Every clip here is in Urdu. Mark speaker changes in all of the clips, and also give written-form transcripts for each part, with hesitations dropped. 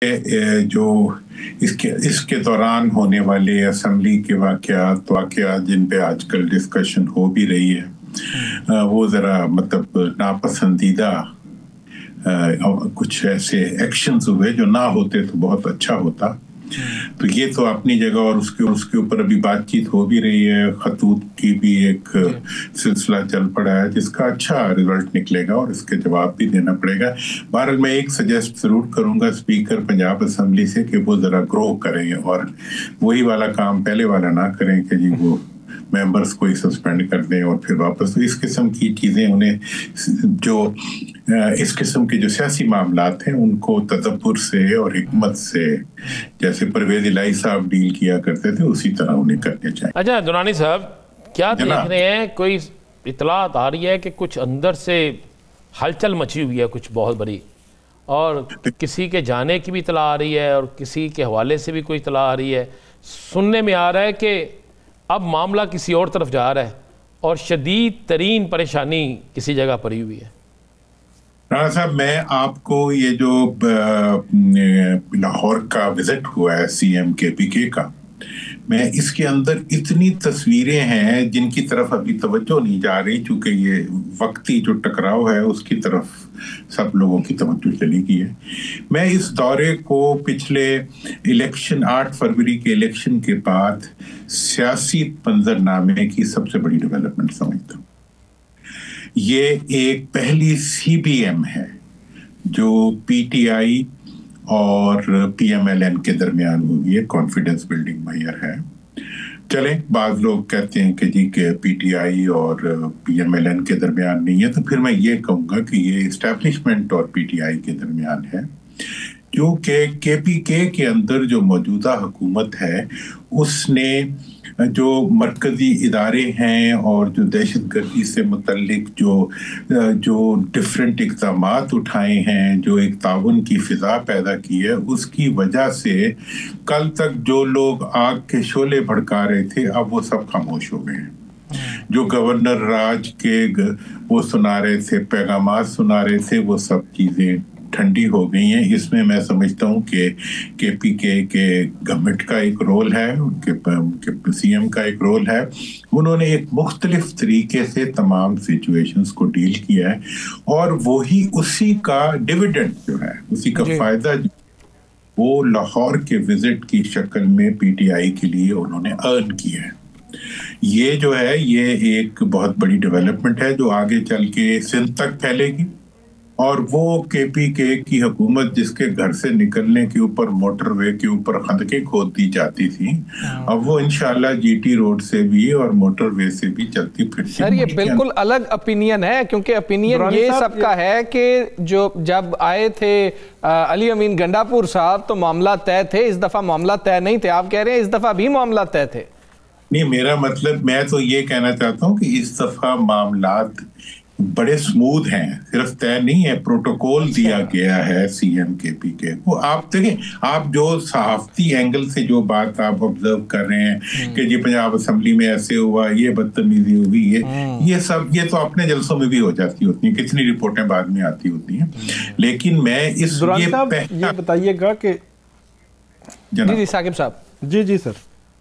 Speaker 1: جو اس کے دوران ہونے والے اسمبلی کے واقعات جن پہ آج کل ڈسکشن ہو بھی رہی ہے وہ ذرا مطلب ناپسندیدہ کچھ ایسے ایکشنز ہوئے جو نہ ہوتے تو بہت اچھا ہوتا. تو یہ تو اپنی جگہ اور اس کے اوپر ابھی بات چیت ہو بھی رہی ہے. خطوط کی بھی ایک سلسلہ چل پڑا ہے جس کا اچھا رزلٹ نکلے گا اور اس کے جواب بھی دینا پڑے گا. بہرحال میں ایک سجیسٹ ضرور کروں گا اسپیکر پنجاب اسمبلی سے کہ وہ ذرا گرو کریں اور وہی والا کام پہلے والا نہ کریں کہ جی وہ ممبرس کو ہی سسپینڈ کر دیں اور پھر واپس. تو اس قسم کی چیزیں انہیں جو اس قسم کے جو سیاسی معاملات ہیں ان کو تدبر سے اور حکمت سے جیسے پرویز الہی صاحب ڈیل کیا کرتے تھے اسی طرح انہیں کرنے چاہیے.
Speaker 2: اچھا درانی صاحب کیا دیکھ رہے ہیں؟ کوئی اطلاعات آ رہی ہے کہ کچھ اندر سے ہلچل مچی ہوئی ہے کچھ بہت بڑی، اور کسی کے جانے کی بھی اطلاع آ رہی ہے اور کسی کے حوالے سے بھی کوئی اطلاع آ رہی ہے. سننے میں آ رہا ہے کہ اب معاملہ کسی اور طرف جا رہا ہے اور شدید ترین پریشانی کسی جگہ پڑی ہوئی ہے.
Speaker 1: رانا صاحب میں آپ کو یہ جو لاہور کا وزٹ ہوا ہے سی ایم کے پی کے کا، میں اس کے اندر اتنی تصویریں ہیں جن کی طرف ابھی توجہ نہیں جا رہی چونکہ یہ وقتی جو ٹکراؤ ہے اس کی طرف سب لوگوں کی توجہ چلی گئی ہے. میں اس دورے کو پچھلے الیکشن 8 فروری کے الیکشن کے بعد سیاسی منظرنامے کی سب سے بڑی ڈیولپمنٹ سمجھتا ہوں. یہ ایک پہلی سی بی ایم ہے جو پی ٹی آئی اور پی ایم ایل این کے درمیان ہوئی ہے. کانفیڈنس بلڈنگ میئر ہے. چلیں بعض لوگ کہتے ہیں کہ جی کہ پی ٹی آئی اور پی ایم ایل این کے درمیان نہیں ہے، تو پھر میں یہ کہوں گا کہ یہ اسٹیبلشمنٹ اور پی ٹی آئی کے درمیان ہے. کیونکہ کے پی کے اندر جو موجودہ حکومت ہے اس نے جو مرکزی ادارے ہیں اور جو دہشت گردی سے متعلق جو ڈفرینٹ اقدامات اٹھائے ہیں، جو ایک تعاون کی فضا پیدا کی ہے، اس کی وجہ سے کل تک جو لوگ آگ کے شعلے بھڑکا رہے تھے اب وہ سب خاموش ہو گئے ہیں. جو گورنر راج کے وہ سنا رہے تھے، پیغامات سنا رہے تھے، وہ سب چیزیں ٹھنڈی ہو گئی ہیں. اس میں میں سمجھتا ہوں کہ کے پی کے گورنمنٹ کا ایک رول ہے، ان کے سی ایم کا ایک رول ہے. انہوں نے ایک مختلف طریقے سے تمام سچویشنز کو ڈیل کیا ہے اور وہی اسی کا ڈیویڈنڈ جو ہے، اسی کا فائدہ جو وہ لاہور کے وزٹ کی شکل میں پی ٹی آئی کے لیے انہوں نے ارن کیا ہے. یہ جو ہے یہ ایک بہت بڑی ڈیولپمنٹ ہے جو آگے چل کے سندھ تک پھیلے گی. اور وہ کے پی کے کی حکومت جس کے گھر سے نکلنے کے اوپر موٹر وے کے اوپر خندقیں کھود دی جاتی تھی، اب وہ انشاءاللہ جی ٹی روڈ سے بھی اور موٹر وے سے بھی چلتی پھرتی.
Speaker 3: سر یہ بالکل الگ اپینین ہے، کیونکہ اپینین یہ سب کا ہے کہ جب آئے تھے علی امین گنڈاپور صاحب تو معاملہ طے تھے، اس دفعہ معاملہ طے نہیں تھے. آپ کہہ رہے ہیں اس دفعہ بھی معاملہ طے تھے.
Speaker 1: نہیں، میرا مطلب میں تو یہ کہنا چاہتا ہوں کہ اس دفعہ معاملات بڑے سموتھ ہیں، صرف طے نہیں ہے، پروٹوکول دیا گیا ہے سی ایم کے پی کے کو. آپ دیکھیں، آپ جو صحافتی اینگل سے جو بات آپ آبزرو کر رہے ہیں کہ جی پنجاب اسمبلی میں ایسے ہوا، یہ بدتمیزی ہوئی، یہ تو اپنے جلسوں میں بھی ہو جاتی ہوتی ہیں، کتنی رپورٹیں بعد میں آتی ہوتی ہیں. لیکن میں اس
Speaker 4: یہ بتائیے گا کہ
Speaker 3: جی ثاقب صاحب.
Speaker 4: جی سر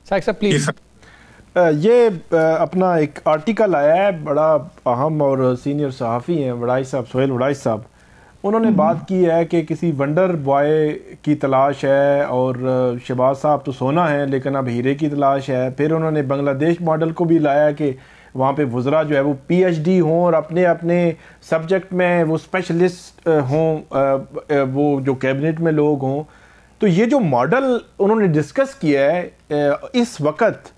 Speaker 3: ثاقب صاحب پلیز.
Speaker 4: یہ اپنا ایک آرٹیکل آیا ہے، بڑا اہم اور سینئر صحافی ہیں وڑائی صاحب، سہیل وڑائی صاحب، انہوں نے بات کی ہے کہ کسی ونڈر بوائے کی تلاش ہے اور شہباز صاحب تو سونا ہے لیکن اب ہیرے کی تلاش ہے. پھر انہوں نے بنگلہ دیش ماڈل کو بھی لایا کہ وہاں پہ وزراء جو ہے وہ پی ایچ ڈی ہوں اور اپنے سبجیکٹ میں وہ اسپیشلسٹ ہوں، وہ جو کیبنٹ میں لوگ ہوں. تو یہ جو ماڈل انہوں نے ڈسکس کیا ہے اس وقت،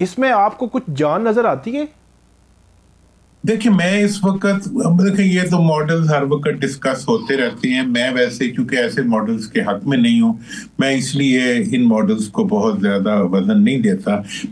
Speaker 4: اس میں آپ کو کچھ جان نظر آتی ہے؟
Speaker 1: دیکھیں میں اس وقت یہ تو ماڈلز ہر وقت ڈسکس ہوتے رہتے ہیں. میں ویسے کیونکہ ایسے ماڈلز کے حق میں نہیں ہوں، میں اس لیے ان ماڈلز کو بہت زیادہ وزن نہیں دیتا.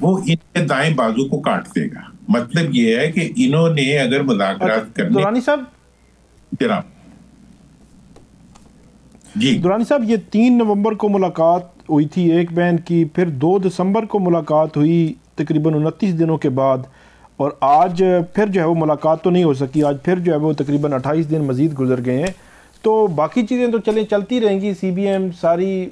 Speaker 1: وہ ان کے دائیں بازو کو کاٹ دے گا. مطلب یہ ہے کہ انہوں نے اگر مذاکرات کرنے
Speaker 4: درانی صاحب
Speaker 1: جی
Speaker 4: درانی صاحب یہ 3 نومبر کو ملاقات ہوئی تھی ایک بین کی, پھر 2 دسمبر کو ملاقات ہوئی تقریباً 29 دنوں کے بعد, اور آج پھر جو ہے وہ ملاقات تو نہیں ہو سکی, آج پھر جو ہے وہ تقریباً 28 دن مزید گزر گئے ہیں. تو باقی چیزیں تو چلتی رہیں گی, سی بی ایم ساری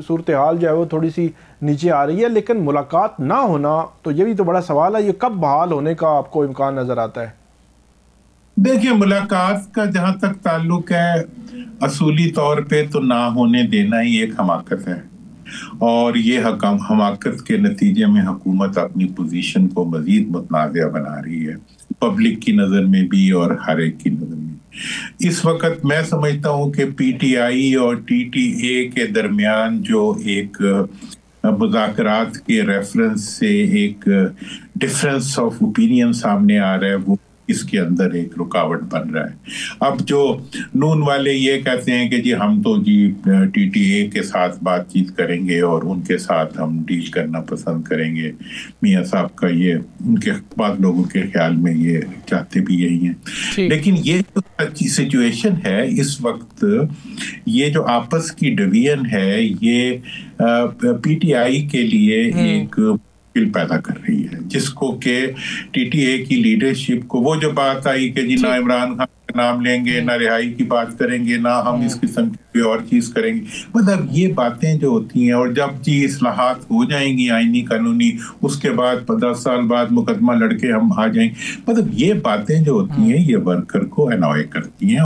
Speaker 4: صورتحال جو ہے وہ تھوڑی سی نیچے آ رہی ہے, لیکن ملاقات نہ ہونا تو یہ بھی تو بڑا سوال ہے, یہ کب بحال ہونے کا آپ کو امکان نظر آتا ہے؟
Speaker 1: دیکھیے ملاقات کا جہاں تک تعلق ہے اصولی طور پہ تو نہ ہونے دینا ہی ایک حماقت ہے, اور یہ حماقت کے نتیجے میں حکومت اپنی پوزیشن کو مزید متنازع بنا رہی ہے, پبلک کی نظر میں بھی اور ہر ایک کی نظر میں. اس وقت میں سمجھتا ہوں کہ پی ٹی آئی اور ٹی ٹی اے کے درمیان جو ایک مذاکرات کے ریفرنس سے ایک ڈفرنس آف اوپینین سامنے آ رہا ہے, وہ اس کے اندر ایک رکاوٹ بن رہا ہے. اب جو نون والے یہ کہتے ہیں کہ جی ہم تو جی ٹی ٹی اے کے ساتھ بات چیت کریں گے اور ان کے ساتھ ہم ڈیل کرنا پسند کریں گے, میاں صاحب کا یہ ان کے بعض لوگوں کے خیال میں یہ چاہتے بھی یہی ہیں. لیکن یہ جو سچویشن ہے اس وقت, یہ جو آپس کی ڈویژن ہے, یہ پی ٹی آئی کے لیے ایک پیدا کر رہی ہے, جس کو کہ ٹی ٹی اے کی لیڈرشپ کو وہ جو بات آئی کہ جی نہ عمران خان کا نام لیں گے, نہ رہائی کی بات کریں گے, نہ ہم اس قسم کی کوئی اور چیز کریں گے, مطلب یہ باتیں جو ہوتی ہیں, اور جب جی اصلاحات ہو جائیں گی آئینی قانونی, اس کے بعد 10 سال بعد مقدمہ لڑ کے ہم آ جائیں, مطلب یہ باتیں جو ہوتی ہیں یہ ورکر کو انوائے کرتی ہیں.